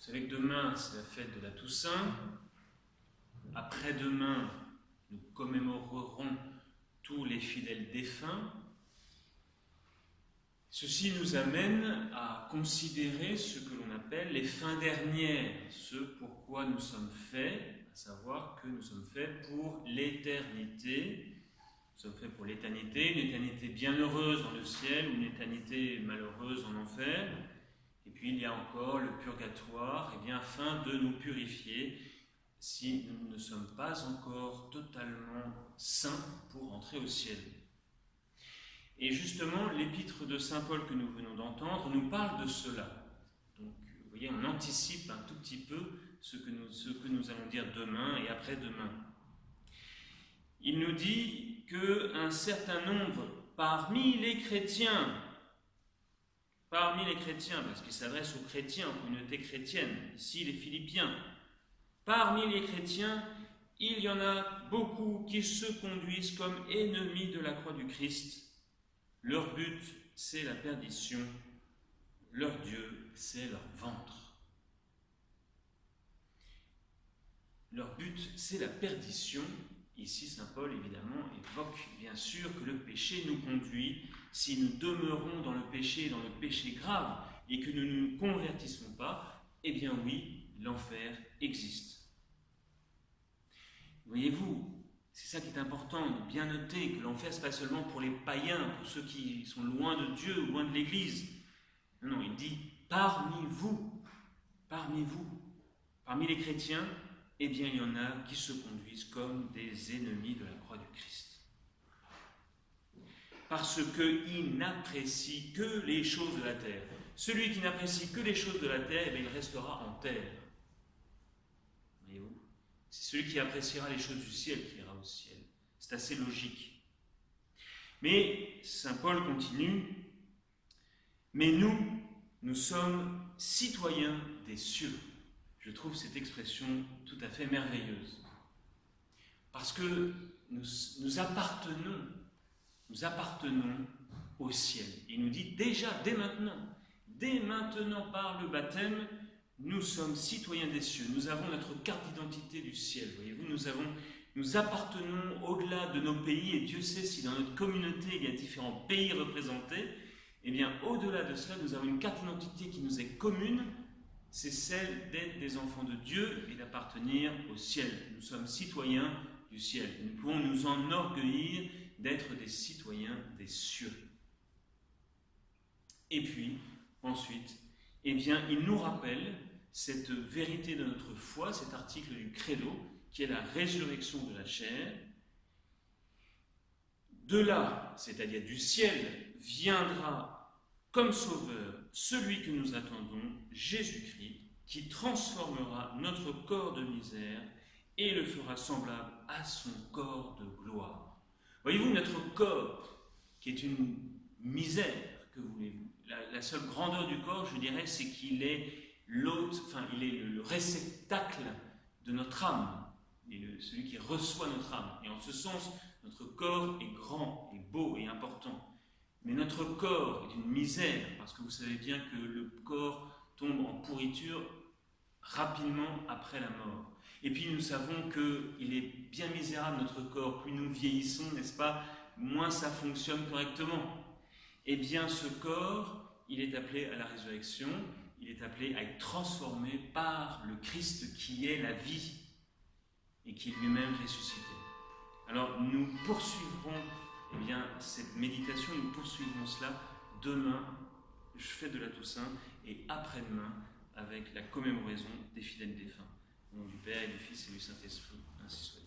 Vous savez que demain, c'est la fête de la Toussaint. Après-demain, nous commémorerons tous les fidèles défunts. Ceci nous amène à considérer ce que l'on appelle les fins dernières, ce pourquoi nous sommes faits, à savoir que nous sommes faits pour l'éternité. Nous sommes faits pour l'éternité, une éternité bienheureuse dans le ciel, une éternité malheureuse en enfer. Et puis il y a encore le purgatoire, et bien afin de nous purifier si nous ne sommes pas encore totalement saints pour entrer au ciel. Et justement, l'épître de saint Paul que nous venons d'entendre nous parle de cela. Donc, vous voyez, on anticipe un tout petit peu ce que nous allons dire demain et après-demain. Il nous dit qu'un certain nombre parmi les chrétiens, parce qu'il s'adresse aux chrétiens, aux communautés chrétiennes, ici les Philippiens, parmi les chrétiens, il y en a beaucoup qui se conduisent comme ennemis de la croix du Christ. Leur but, c'est la perdition. Leur Dieu, c'est leur ventre. Leur but, c'est la perdition. Ici, saint Paul, évidemment, évoque bien sûr que le péché nous conduit. Si nous demeurons dans le péché grave, et que nous ne nous convertissons pas, eh bien oui, l'enfer existe. Voyez-vous, c'est ça qui est important, de bien noter que l'enfer, ce n'est pas seulement pour les païens, pour ceux qui sont loin de Dieu, loin de l'Église. Non, il dit parmi vous, parmi les chrétiens, eh bien il y en a qui se conduisent comme des ennemis de la croix du Christ. Parce qu'ils n'apprécient que les choses de la terre. Celui qui n'apprécie que les choses de la terre, eh bien, il restera en terre. Voyez-vous ? C'est celui qui appréciera les choses du ciel qui ira au ciel. C'est assez logique. Mais saint Paul continue, mais nous sommes citoyens des cieux. Je trouve cette expression tout à fait merveilleuse. Parce que nous appartenons au ciel. Il nous dit déjà, dès maintenant par le baptême, nous sommes citoyens des cieux. Nous avons notre carte d'identité du ciel. Voyez-vous, nous appartenons au-delà de nos pays, et Dieu sait si dans notre communauté il y a différents pays représentés. Eh bien, au-delà de cela, nous avons une carte d'identité qui nous est commune. C'est celle d'être des enfants de Dieu et d'appartenir au ciel. Nous sommes citoyens du ciel. Nous pouvons nous enorgueillir d'être des citoyens des cieux. Et puis, ensuite, eh bien, il nous rappelle cette vérité de notre foi, cet article du credo, qui est la résurrection de la chair. De là, c'est-à-dire du ciel, viendra comme sauveur celui que nous attendons, Jésus-Christ, qui transformera notre corps de misère et le fera semblable à son corps de gloire. Voyez-vous, notre corps, qui est une misère, que voulez-vous, la seule grandeur du corps, je dirais, c'est qu'il est il est le réceptacle de notre âme, celui qui reçoit notre âme. Et en ce sens, notre corps est grand, et beau et important. Mais notre corps est une misère, parce que vous savez bien que le corps tombe en pourriture rapidement après la mort. Et puis nous savons qu'il est bien misérable notre corps, plus nous vieillissons, n'est-ce pas, moins ça fonctionne correctement. Eh bien ce corps, il est appelé à la résurrection, il est appelé à être transformé par le Christ qui est la vie et qui est lui-même ressuscité. Alors nous poursuivrons cette méditation, nous poursuivrons cela demain, fête de la Toussaint, et après-demain avec la commémoration des fidèles défunts. Au nom du Père et du Fils et du Saint-Esprit, ainsi soit.